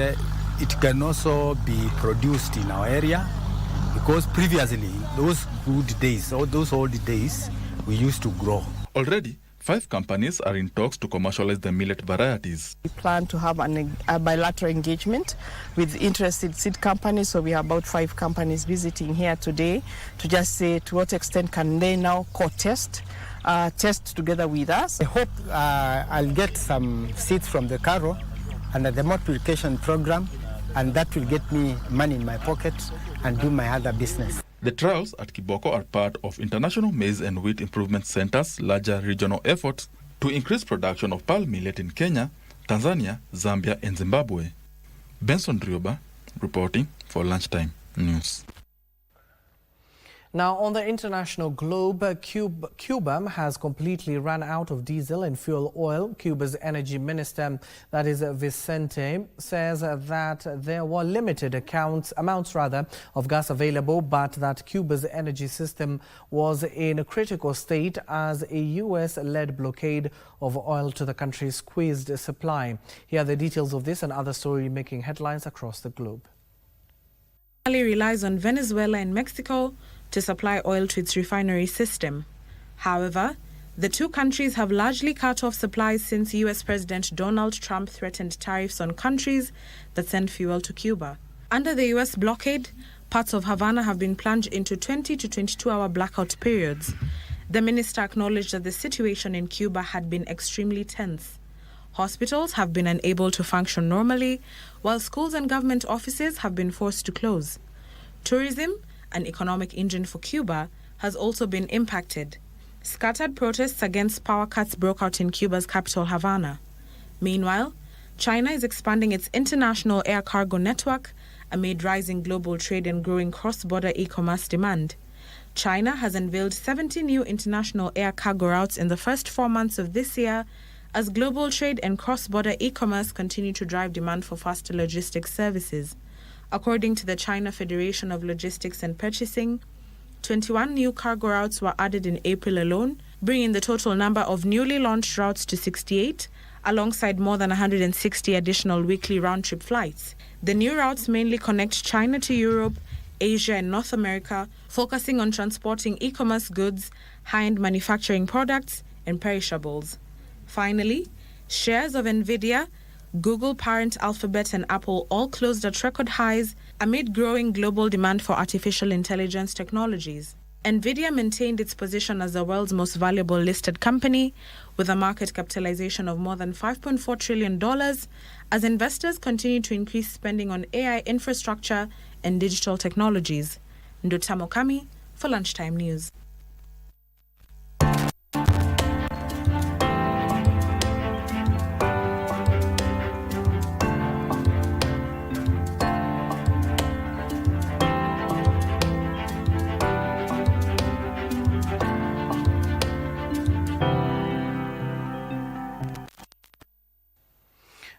Speaker 9: it can also be produced in our area, because previously those good days or those old days we used to grow.
Speaker 6: Already, 5 companies are in talks to commercialize the millet varieties.
Speaker 7: We plan to have a bilateral engagement with interested seed companies, so we have about 5 companies visiting here today to just say to what extent can they now co-test, test together with us.
Speaker 21: I hope I'll get some seeds from the Karo under the multiplication program, and that will get me money in my pocket and do my other business.
Speaker 6: The trials at Kiboko are part of International Maize and Wheat Improvement Center's larger regional efforts to increase production of pearl millet in Kenya, Tanzania, Zambia and Zimbabwe. Benson Rioba reporting for Lunchtime News.
Speaker 10: Now, on the international globe, Cuba has completely run out of diesel and fuel oil. Cuba's energy minister, that is Vicente, says that there were limited amounts of gas available, but that Cuba's energy system was in a critical state as a U.S.-led blockade of oil to the country's squeezed supply. Here are the details of this and other stories making headlines across the globe.
Speaker 11: Italy relies on Venezuela and Mexico to supply oil to its refinery system. However, the two countries have largely cut off supplies since U.S. President Donald Trump threatened tariffs on countries that send fuel to Cuba. Under the U.S. blockade, parts of Havana have been plunged into 20 to 22-hour blackout periods. The minister acknowledged that the situation in Cuba had been extremely tense. Hospitals have been unable to function normally, while schools and government offices have been forced to close. Tourism, an economic engine for Cuba, has also been impacted. Scattered protests against power cuts broke out in Cuba's capital, Havana. Meanwhile, China is expanding its international air cargo network amid rising global trade and growing cross-border e-commerce demand. China has unveiled 70 new international air cargo routes in the first 4 months of this year, as global trade and cross-border e-commerce continue to drive demand for faster logistics services. According to the China Federation of Logistics and Purchasing, 21 new cargo routes were added in April alone, bringing the total number of newly launched routes to 68, alongside more than 160 additional weekly round-trip flights. The new routes mainly connect China to Europe, Asia and North America, focusing on transporting e-commerce goods, high-end manufacturing products, and perishables. Finally, shares of Nvidia, Google parent Alphabet and Apple all closed at record highs amid growing global demand for artificial intelligence technologies. Nvidia maintained its position as the world's most valuable listed company, with a market capitalization of more than $5.4 trillion, as investors continue to increase spending on AI infrastructure and digital technologies. Ndutamo Kami for Lunchtime News.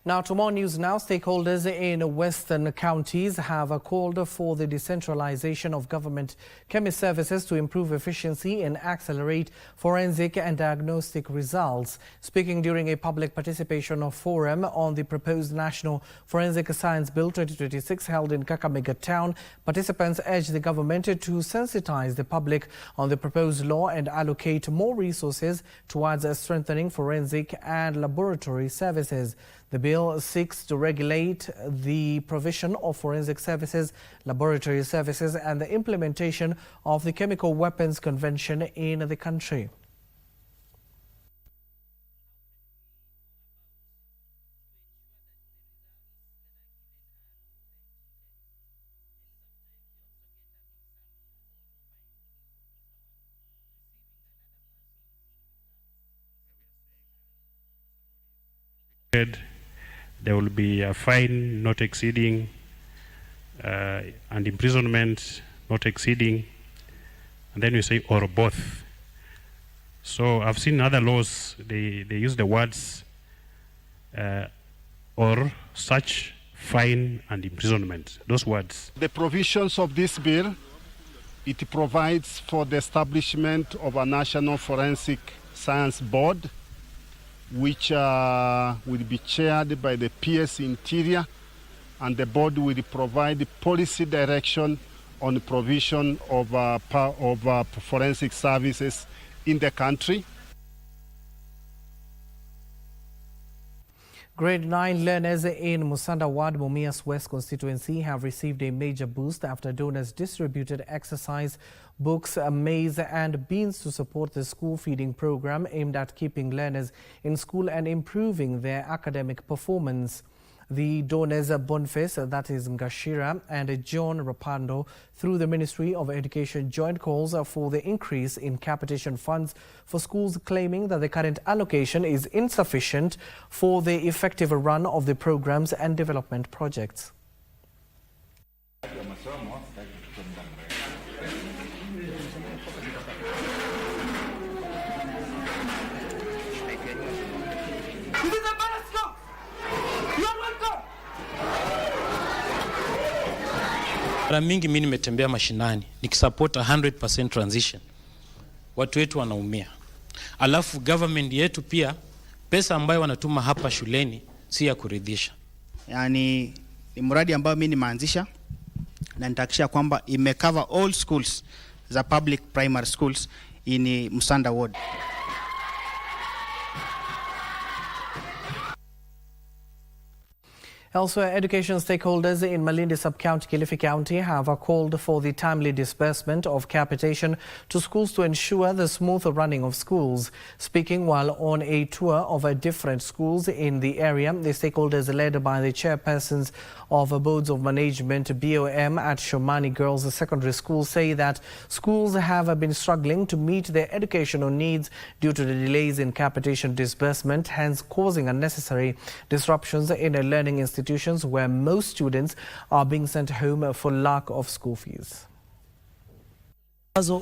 Speaker 10: Now to more news now. Stakeholders in western counties have called for the decentralization of government chemist services to improve efficiency and accelerate forensic and diagnostic results. Speaking during a public participation forum on the proposed National Forensic Science Bill 2026 held in Kakamega town, participants urged the government to sensitize the public on the proposed law and allocate more resources towards strengthening forensic and laboratory services. The bill seeks to regulate the provision of forensic services, laboratory services, and the implementation of the Chemical Weapons Convention in the country.
Speaker 5: There will be a fine not exceeding and imprisonment not exceeding, and then we say or both. So I've seen other laws, they use the words or such, fine and imprisonment, those words.
Speaker 12: The provisions of this bill, it provides for the establishment of a National Forensic Science Board, which will be chaired by the PS Interior, and the board will provide policy direction on the provision of forensic services in the country.
Speaker 10: Grade 9 learners in Musanda Ward, Mumias West constituency have received a major boost after donors distributed exercise books, maize and beans to support the school feeding program aimed at keeping learners in school and improving their academic performance. The donors Boniface, that is Ngashira, and John Rapando, through the Ministry of Education, joined calls for the increase in capitation funds for schools, claiming that the current allocation is insufficient for the effective run of the programs and development projects.
Speaker 14: Mara mingi mimi nimetembea mashinani nikisupport 100% transition. Watu wetu wanaumia. Alafu government yetu pia pesa ambayo wanatuma hapa shuleni si ya kuridhisha.
Speaker 23: Yani ni mradi ambao mimi nimeanzisha na nitahakikisha kwamba imecover all schools za public primary schools in Musanda Ward.
Speaker 10: Elsewhere, education stakeholders in Malindi Sub-County, Kilifi County have called for the timely disbursement of capitation to schools to ensure the smooth running of schools. Speaking while on a tour of different schools in the area, the stakeholders led by the chairpersons of Boards of Management BOM at Shomani Girls Secondary School say that schools have been struggling to meet their educational needs due to the delays in capitation disbursement, hence causing unnecessary disruptions in learning institutions where most students are being sent home for lack of school fees.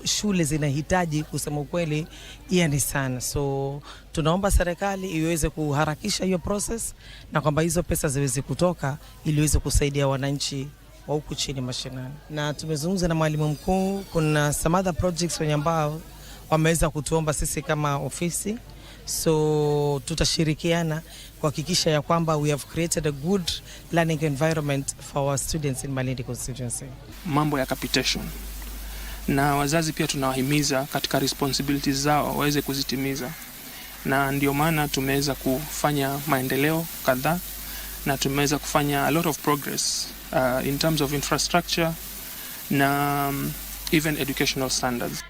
Speaker 25: Shule zinahitaji kusema ukweli ni sana, so tunaomba serikali iweze kuharakisha hiyo process na kwamba hizo pesa ziweze kutoka ili iweze kusaidia wananchi wa huku chini mashinani. Na tumezungumza na mwalimu mkuu, kuna some other projects wenye ambao wameweza kutuomba sisi kama ofisi, so tutashirikiana kuhakikisha ya kwamba we have created a good learning environment for our students in Malindi constituency.
Speaker 1: Mambo ya capitation, na wazazi pia tunawahimiza katika responsibilities zao waweze kuzitimiza, na ndio maana tumeweza kufanya maendeleo kadhaa na tumeweza kufanya a lot of progress in terms of infrastructure na even educational standards.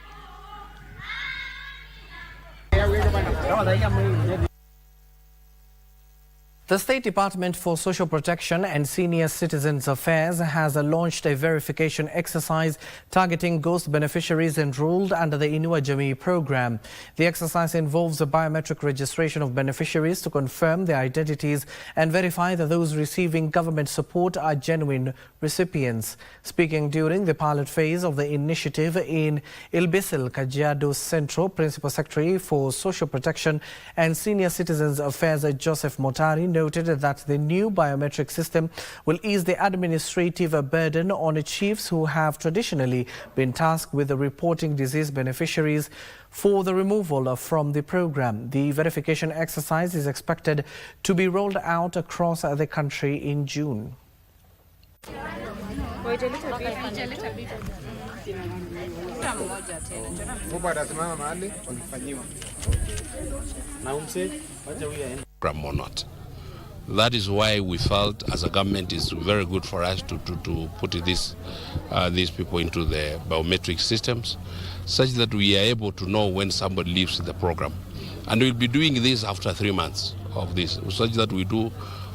Speaker 10: The State Department for Social Protection and Senior Citizens Affairs has launched a verification exercise targeting ghost beneficiaries enrolled under the Inua Jamii program. The exercise involves a biometric registration of beneficiaries to confirm their identities and verify that those receiving government support are genuine recipients. Speaking during the pilot phase of the initiative in Illicit, Kajiado Central, Principal Secretary for Social Protection and Senior Citizens Affairs Joseph Motari noted that the new biometric system will ease the administrative burden on chiefs who have traditionally been tasked with reporting deceased beneficiaries for the removal from the program. The verification exercise is expected to be rolled out across the country in June.
Speaker 13: Or not. That is why we felt as a government it's very good for us to put these people into the biometric systems such that we are able to know when somebody leaves the program. And we'll be doing this after 3 months of this, such that we do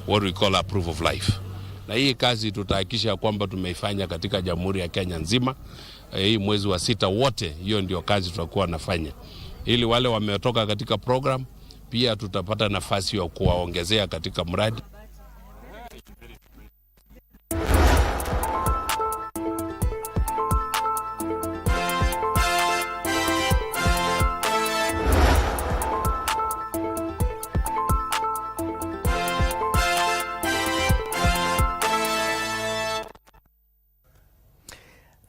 Speaker 13: what we call a proof of life. Na hii kazi tutahakikisha kwamba tumeifanya katika Jamhuri ya Kenya nzima. Hii mwezi wa 6 wote, hiyo ndio kazi tutakuwa nafanya. Ili wale wametoka katika program pia tutapata nafasi ya kuwaongezea katika mradi.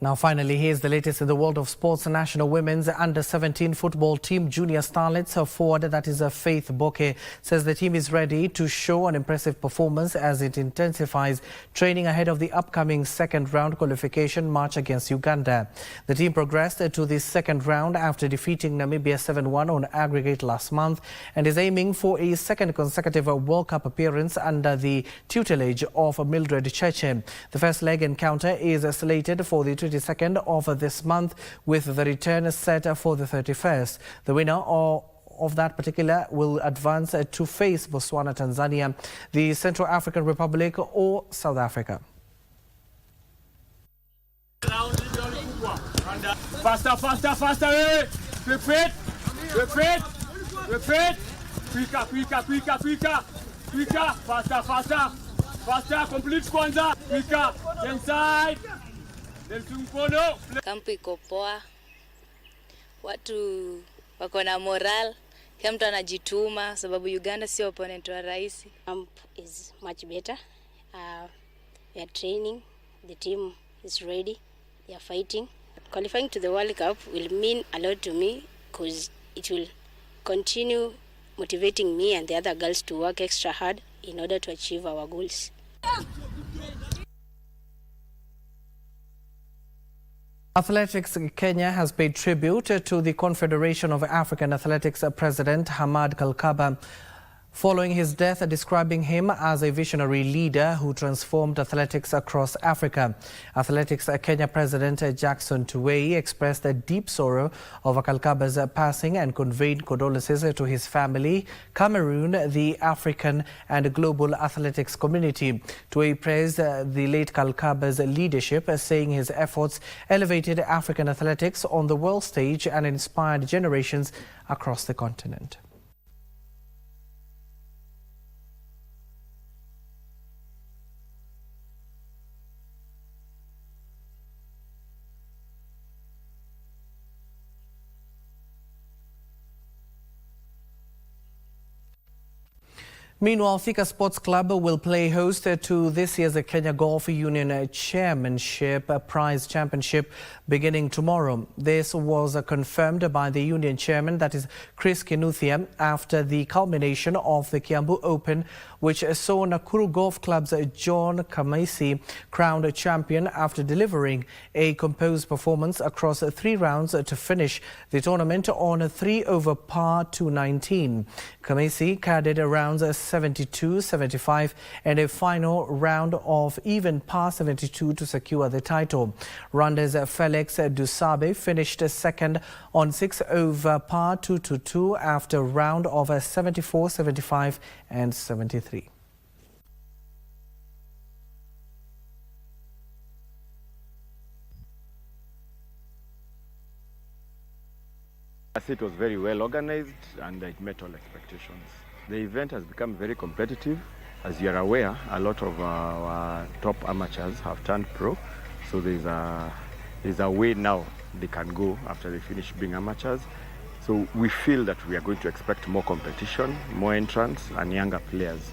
Speaker 10: Now finally, here's the latest in the world of sports. National women's under-17 football team Junior Starlets forward, that is Faith Boke, says the team is ready to show an impressive performance as it intensifies training ahead of the upcoming second round qualification match against Uganda. The team progressed to the second round after defeating Namibia 7-1 on aggregate last month and is aiming for a second consecutive World Cup appearance under the tutelage of Mildred Cheche. The first leg encounter is slated for the 22nd of this month, with the return set for the 31st. The winner of that particular will advance to face Botswana, Tanzania, the Central African Republic or South Africa.
Speaker 15: Faster, faster, faster! Repeat! Repeat! Repeat! Quicker, quicker, quicker, quicker! Quicker! Faster, faster! Faster! Complete kwanza! Quicker! Inside!
Speaker 17: Kampu iko poa, watu wako na moral, kila mtu anajituma sababu Uganda sio opponent wa rahisi.
Speaker 24: Camp is much better. We are training, the team is ready, they are fighting. Qualifying to the World Cup will mean a lot to me because it will continue motivating me and the other girls to work extra hard in order to achieve our goals.
Speaker 10: Athletics Kenya has paid tribute to the Confederation of African Athletics President Hamad Kalkaba following his death, describing him as a visionary leader who transformed athletics across Africa. Athletics Kenya President Jackson Tuwei expressed a deep sorrow over Kalkaba's passing and conveyed condolences to his family, Cameroon, the African and global athletics community. Tuwei praised the late Kalkaba's leadership, saying his efforts elevated African athletics on the world stage and inspired generations across the continent. Meanwhile, Thika Sports Club will play host to this year's Kenya Golf Union Chairmanship Prize Championship beginning tomorrow. This was confirmed by the union chairman, that is Chris Kinuthia, after the culmination of the Kiambu Open, which saw Nakuru Golf Club's John Kamasi crowned champion after delivering a composed performance across 3 rounds to finish the tournament on 3 over par 219. Kamasi caddied rounds 72, 75 and a final round of even par 72 to secure the title. Rwanda's Felix Dusabe finished second on 6 over par 222 after a round of 74, 75 and 73.
Speaker 3: It was very well organized and it met all expectations. The event has become very competitive. As you are aware, a lot of our top amateurs have turned pro, so there's a way now they can go after they finish being amateurs. So we feel that we are going to expect more competition, more entrants and younger players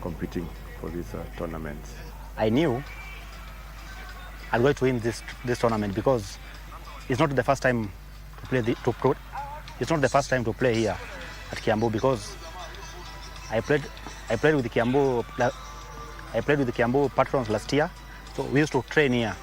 Speaker 3: competing for these tournaments.
Speaker 16: I knew I was going to win this tournament because it's not the first time to play it's not the first time to play here at Kiambu, because I played with the Kiambu patrons last year, so we used to train here.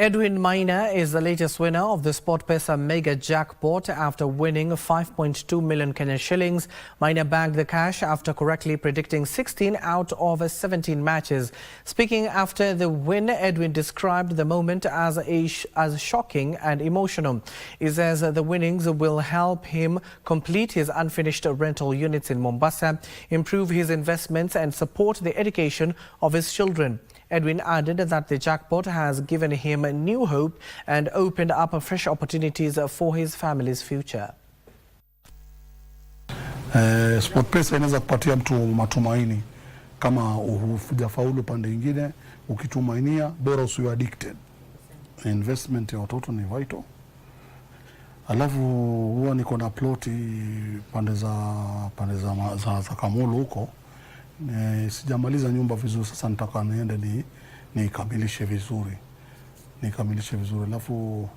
Speaker 10: Edwin Maina is the latest winner of the SportPesa Mega Jackpot after winning 5.2 million Kenya shillings. Maina bagged the cash after correctly predicting 16 out of 17 matches. Speaking after the win, Edwin described the moment as shocking and emotional. He says the winnings will help him complete his unfinished rental units in Mombasa, improve his investments and support the education of his children. Edwin added that the jackpot has given him a new hope and opened up fresh opportunities for his family's future.
Speaker 18: SportPesa inaweza kupatia mtu matumaini kama hujafaulu pande nyingine, ukitumainia bora usiwe addicted. Investment ya watoto ni vital. Alafu huwa niko na ploti pande za Kamulu huko. Sijamaliza nyumba vizuri, sasa nataka niende nikamilishe vizuri. Alafu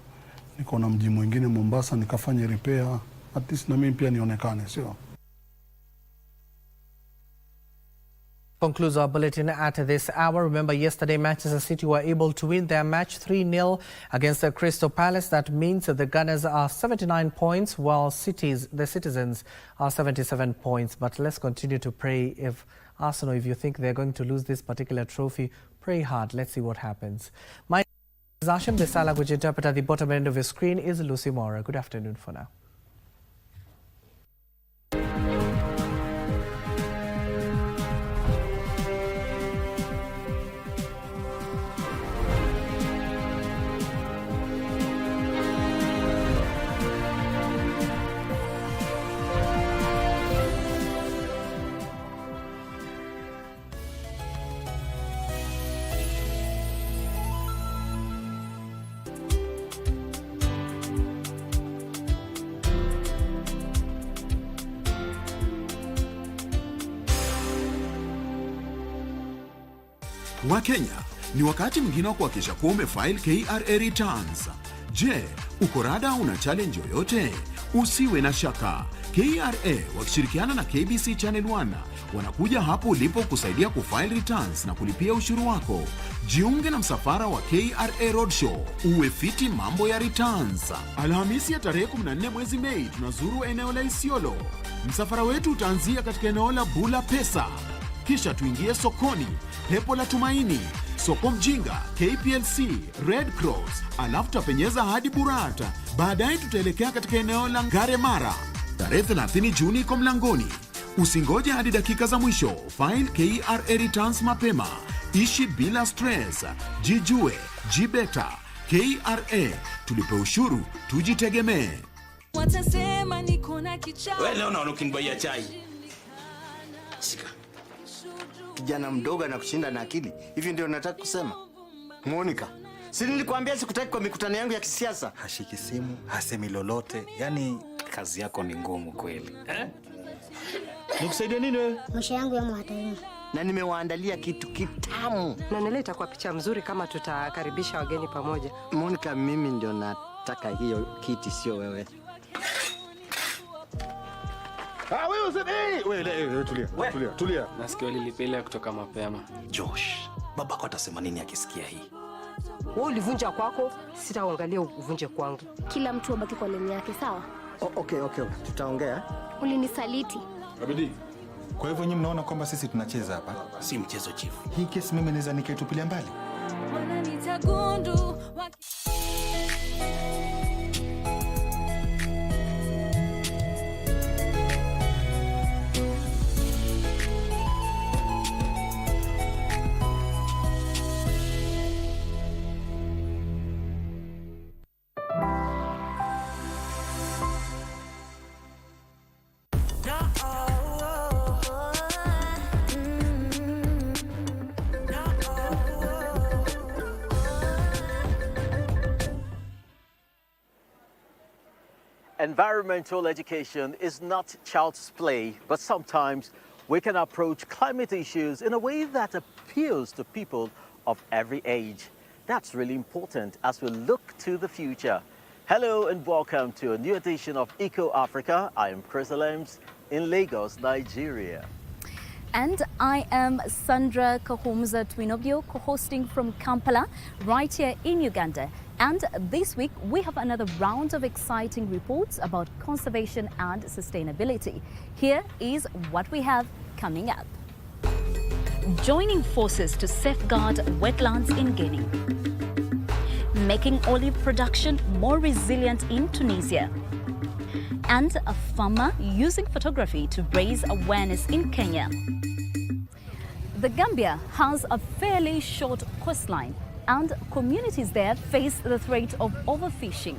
Speaker 18: niko na mji mwingine Mombasa nikafanye repair, at least na mimi pia nionekane, sio?
Speaker 10: Concludes our bulletin at this hour. Remember, yesterday Manchester City were able to win their match 3-0 against the Crystal Palace. That means that the Gunners are 79 points, while the Citizens are 77 points. But let's continue to pray. If Arsenal, if you think they're going to lose this particular trophy, pray hard. Let's see what happens. My name is Hashim. The sign language interpreter at the bottom end of your screen is Lucy Mora. Good afternoon for now.
Speaker 19: Wakenya, ni wakati mwingine wa kuhakikisha kuwa umefile KRA returns. Je, uko rada una challenge yoyote? Usiwe na shaka. KRA wakishirikiana na KBC Channel 1 wanakuja hapo ulipo kusaidia kufile returns na kulipia ushuru wako. Jiunge na msafara wa KRA Roadshow, uwe fiti mambo ya returns. Alhamisi ya tarehe 14 mwezi Mei tunazuru eneo la Isiolo. Msafara wetu utaanzia katika eneo la Bula Pesa. Kisha tuingie sokoni, Pepo la Tumaini, Soko Mjinga, KPLC, Red Cross, alafu tutapenyeza hadi Burata. Baadaye tutaelekea katika eneo la Ngare Mara. Tarehe 30 Juni iko mlangoni. Usingoje hadi dakika za mwisho. File KRA returns mapema. Ishi bila stress. Jijue, jibeta. KRA, tulipe ushuru, tujitegemee.
Speaker 20: Watasema niko na kichaa.
Speaker 26: Wewe leo unaona ukinibaia chai.
Speaker 20: Shika.
Speaker 27: Kijana mdogo na kushinda na akili. Hivi ndio nataka kusema. Monica, si nilikwambia sikutaki kwa mikutano yangu ya kisiasa?
Speaker 28: Hashiki simu, hasemi lolote. Yaani
Speaker 2: kazi yako ni ngumu kweli.
Speaker 27: Nikusaidia nini wewe?
Speaker 24: Maisha yangu yamo hatarini.
Speaker 27: Na nimewaandalia kitu kitamu.
Speaker 4: Na nileta kwa picha mzuri kama tutakaribisha wageni pamoja.
Speaker 27: Monica, mimi ndio nataka hiyo kiti, sio wewe. Wewe useme, wewe tulia.
Speaker 2: Nasikia lilipelea kutoka mapema. Josh, babako atasema nini akisikia hii?
Speaker 4: Wewe ulivunja kwako, sitaangalia uvunje kwangu.
Speaker 24: Kila mtu abaki kwa leni yake, sawa?
Speaker 27: Okay, tutaongea.
Speaker 24: Ulinisaliti.
Speaker 7: Abidi. Kwa hivyo nyinyi mnaona kwamba sisi tunacheza hapa?
Speaker 2: Si mchezo chief.
Speaker 7: Hii kesi mimi naweza nikaitupilia mbali.
Speaker 8: Environmental education is not child's play, but sometimes we can approach climate issues in a way that appeals to people of every age. That's really important as we look to the future. Hello and welcome to a new edition of Eco Africa. I am Chris Alems in Lagos, Nigeria.
Speaker 9: And I am Sandra Kahumza Twinobio, co-hosting from Kampala, right here in Uganda. And this week, we have another round of exciting reports about conservation and sustainability. Here is what we have coming up. Joining forces to safeguard wetlands in Guinea. Making olive production more resilient in Tunisia. And a farmer using photography to raise awareness in Kenya. The Gambia has a fairly short coastline, and communities there face the threat of overfishing.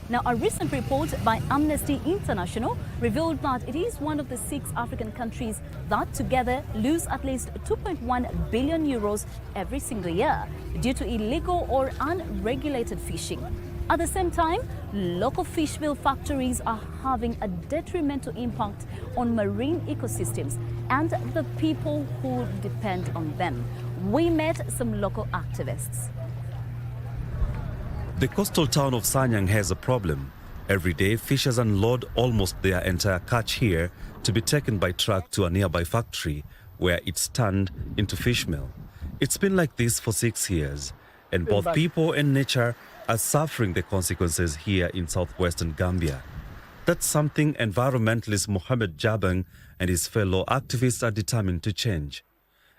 Speaker 9: Now, a recent report by Amnesty International revealed that it is one of the 6 African countries that together lose at least 2.1 billion euros every single year due to illegal or unregulated fishing. At the same time, local fish meal factories are having a detrimental impact on marine ecosystems and the people who depend on them. We met some local activists.
Speaker 22: The coastal town of Sanyang has a problem. Every day, fishers unload almost their entire catch here to be taken by truck to a nearby factory where it's turned into fish meal. It's been like this for 6 years, and both people and nature are suffering the consequences here in southwestern Gambia. That's something environmentalist Mohamed Jabang and his fellow activists are determined to change.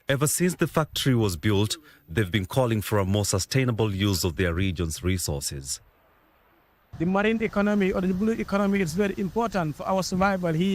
Speaker 22: Ever since the factory was built, they've been calling for a more sustainable use of their region's resources.
Speaker 26: The marine economy or the blue economy is very important for our survival here.